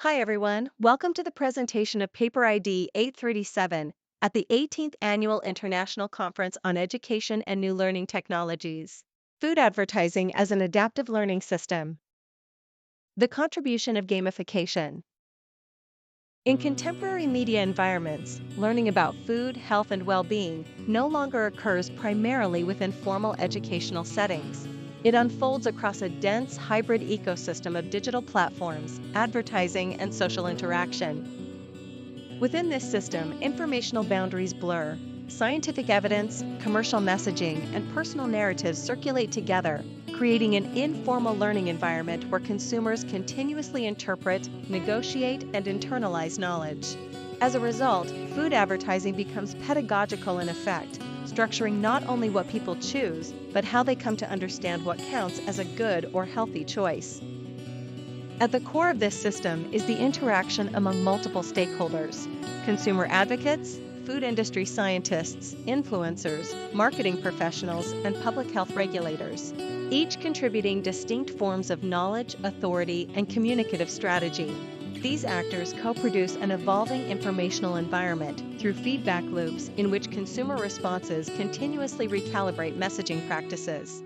Hi everyone, welcome to the presentation of Paper ID 837 at the 18th Annual International Conference on Education and New Learning Technologies. Food Advertising as an Adaptive Learning System. The contribution of gamification. In contemporary media environments, learning about food, health, and well-being no longer occurs primarily within formal educational settings. It unfolds across a dense hybrid ecosystem of digital platforms, advertising, and social interaction. Within this system, informational boundaries blur. Scientific evidence, commercial messaging, and personal narratives circulate together, creating an informal learning environment where consumers continuously interpret, negotiate, and internalize knowledge. As a result, food advertising becomes pedagogical in effect, structuring not only what people choose, but how they come to understand what counts as a good or healthy choice. At the core of this system is the interaction among multiple stakeholders: consumer advocates, food industry scientists, influencers, marketing professionals, and public health regulators, each contributing distinct forms of knowledge, authority, and communicative strategy. These actors co-produce an evolving informational environment through feedback loops in which consumer responses continuously recalibrate messaging practices.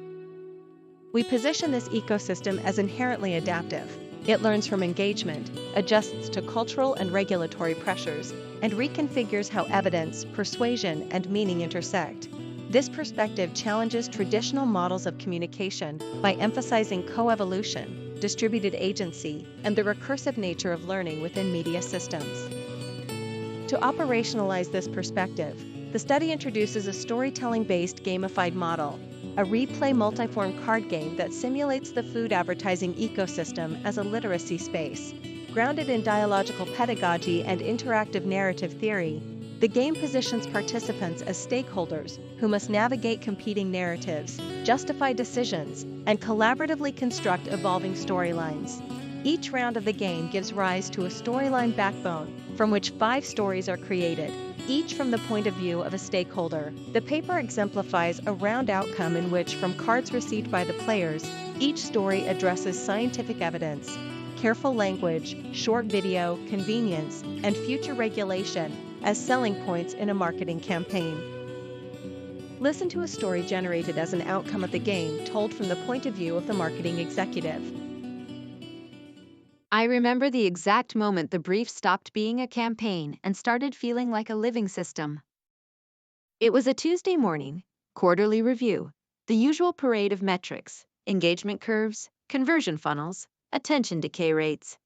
We position this ecosystem as inherently adaptive. It learns from engagement, adjusts to cultural and regulatory pressures, and reconfigures how evidence, persuasion, and meaning intersect. This perspective challenges traditional models of communication by emphasizing coevolution, distributed agency, and the recursive nature of learning within media systems. To operationalize this perspective, the study introduces a storytelling-based gamified model, a replay multiform card game that simulates the food advertising ecosystem as a literacy space. Grounded in dialogical pedagogy and interactive narrative theory, the game positions participants as stakeholders who must navigate competing narratives, justify decisions, and collaboratively construct evolving storylines. Each round of the game gives rise to a storyline backbone from which 5 stories are created, each from the point of view of a stakeholder. The paper exemplifies a round outcome in which, from cards received by the players, each story addresses scientific evidence, careful language, short video, convenience, and future regulation as selling points in a marketing campaign. Listen to a story generated as an outcome of the game told from the point of view of the marketing executive. I remember the exact moment the brief stopped being a campaign and started feeling like a living system. It was a Tuesday morning, quarterly review, the usual parade of metrics, engagement curves, conversion funnels, attention decay rates.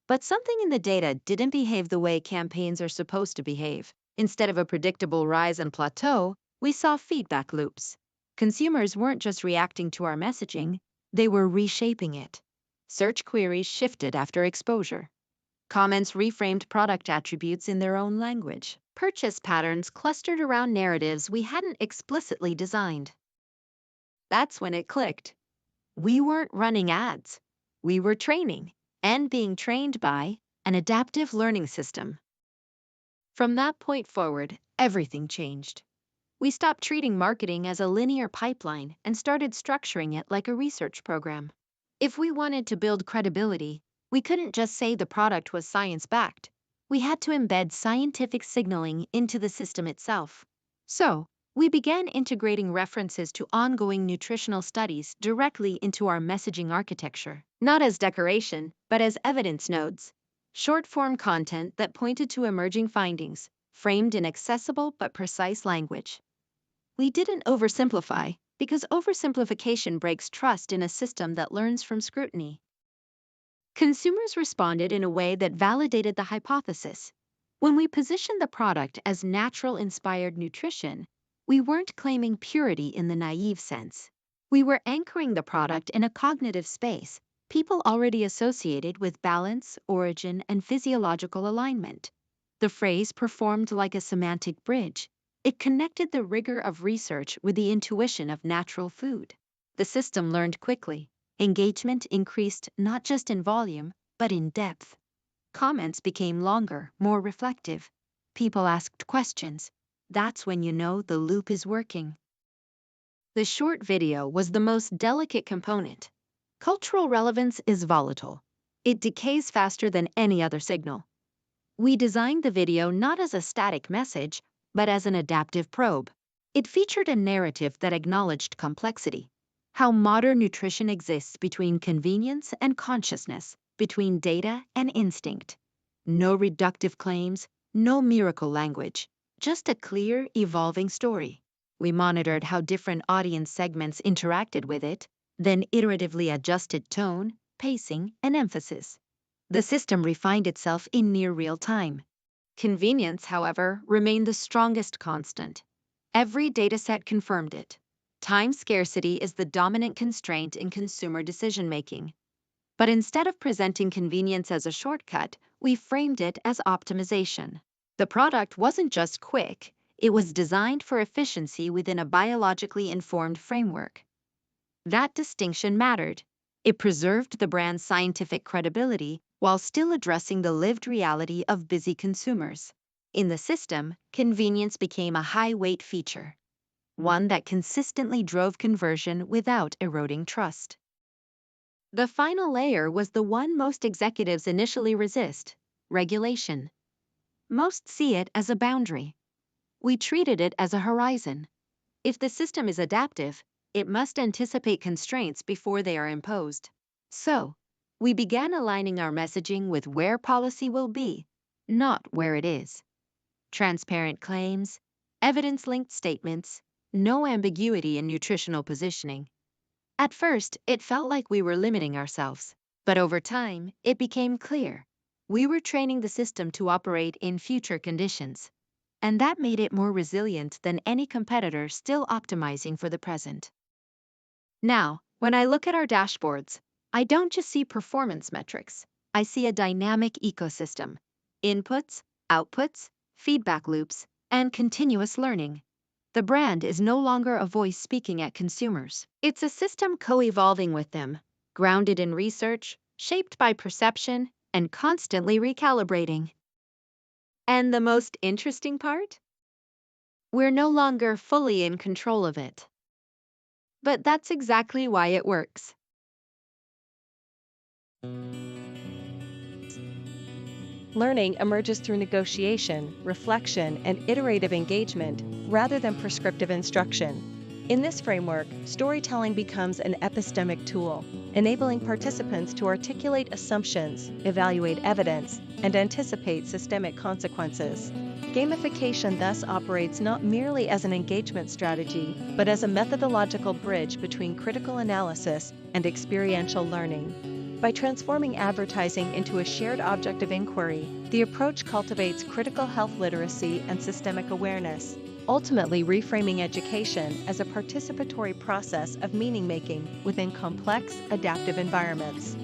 But something in the data didn't behave the way campaigns are supposed to behave. Instead of a predictable rise and plateau, we saw feedback loops. Consumers weren't just reacting to our messaging, they were reshaping it. Search queries shifted after exposure. Comments reframed product attributes in their own language. Purchase patterns clustered around narratives we hadn't explicitly designed. That's when it clicked. We weren't running ads. We were training, and being trained by, an adaptive learning system. From that point forward, everything changed. We stopped treating marketing as a linear pipeline and started structuring it like a research program. If we wanted to build credibility, we couldn't just say the product was science-backed. We had to embed scientific signaling into the system itself. So, we began integrating references to ongoing nutritional studies directly into our messaging architecture, not as decoration, but as evidence nodes. Short-form content that pointed to emerging findings, framed in accessible but precise language. We didn't oversimplify, because oversimplification breaks trust in a system that learns from scrutiny. Consumers responded in a way that validated the hypothesis. When we positioned the product as natural-inspired nutrition, we weren't claiming purity in the naive sense. We were anchoring the product in a cognitive space people already associated with balance, origin, and physiological alignment. The phrase performed like a semantic bridge. It connected the rigor of research with the intuition of natural food. The system learned quickly. Engagement increased not just in volume, but in depth. Comments became longer, more reflective. People asked questions. That's when you know the loop is working. The short video was the most delicate component. Cultural relevance is volatile. It decays faster than any other signal. We designed the video not as a static message, but as an adaptive probe. It featured a narrative that acknowledged complexity, how modern nutrition exists between convenience and consciousness, between data and instinct. No reductive claims, no miracle language, just a clear, evolving story. We monitored how different audience segments interacted with it, then iteratively adjusted tone, pacing, and emphasis. The system refined itself in near real time. Convenience, however, remained the strongest constant. Every dataset confirmed it. Time scarcity is the dominant constraint in consumer decision-making. But instead of presenting convenience as a shortcut, we framed it as optimization. The product wasn't just quick, it was designed for efficiency within a biologically informed framework. That distinction mattered. It preserved the brand's scientific credibility while still addressing the lived reality of busy consumers. In the system, convenience became a high-weight feature, one that consistently drove conversion without eroding trust. The final layer was the one most executives initially resist: regulation. Most see it as a boundary. We treated it as a horizon. If the system is adaptive, it must anticipate constraints before they are imposed. So, we began aligning our messaging with where policy will be, not where it is. Transparent claims, evidence-linked statements, no ambiguity in nutritional positioning. At first, it felt like we were limiting ourselves, but over time, it became clear. We were training the system to operate in future conditions, and that made it more resilient than any competitor still optimizing for the present. Now, when I look at our dashboards, I don't just see performance metrics. I see a dynamic ecosystem: inputs, outputs, feedback loops, and continuous learning. The brand is no longer a voice speaking at consumers. It's a system co-evolving with them, grounded in research, shaped by perception, and constantly recalibrating. And the most interesting part? We're no longer fully in control of it. But that's exactly why it works. Learning emerges through negotiation, reflection, and iterative engagement, rather than prescriptive instruction. In this framework, storytelling becomes an epistemic tool, enabling participants to articulate assumptions, evaluate evidence, and anticipate systemic consequences. Gamification thus operates not merely as an engagement strategy, but as a methodological bridge between critical analysis and experiential learning. By transforming advertising into a shared object of inquiry, the approach cultivates critical health literacy and systemic awareness, ultimately reframing education as a participatory process of meaning-making within complex, adaptive environments.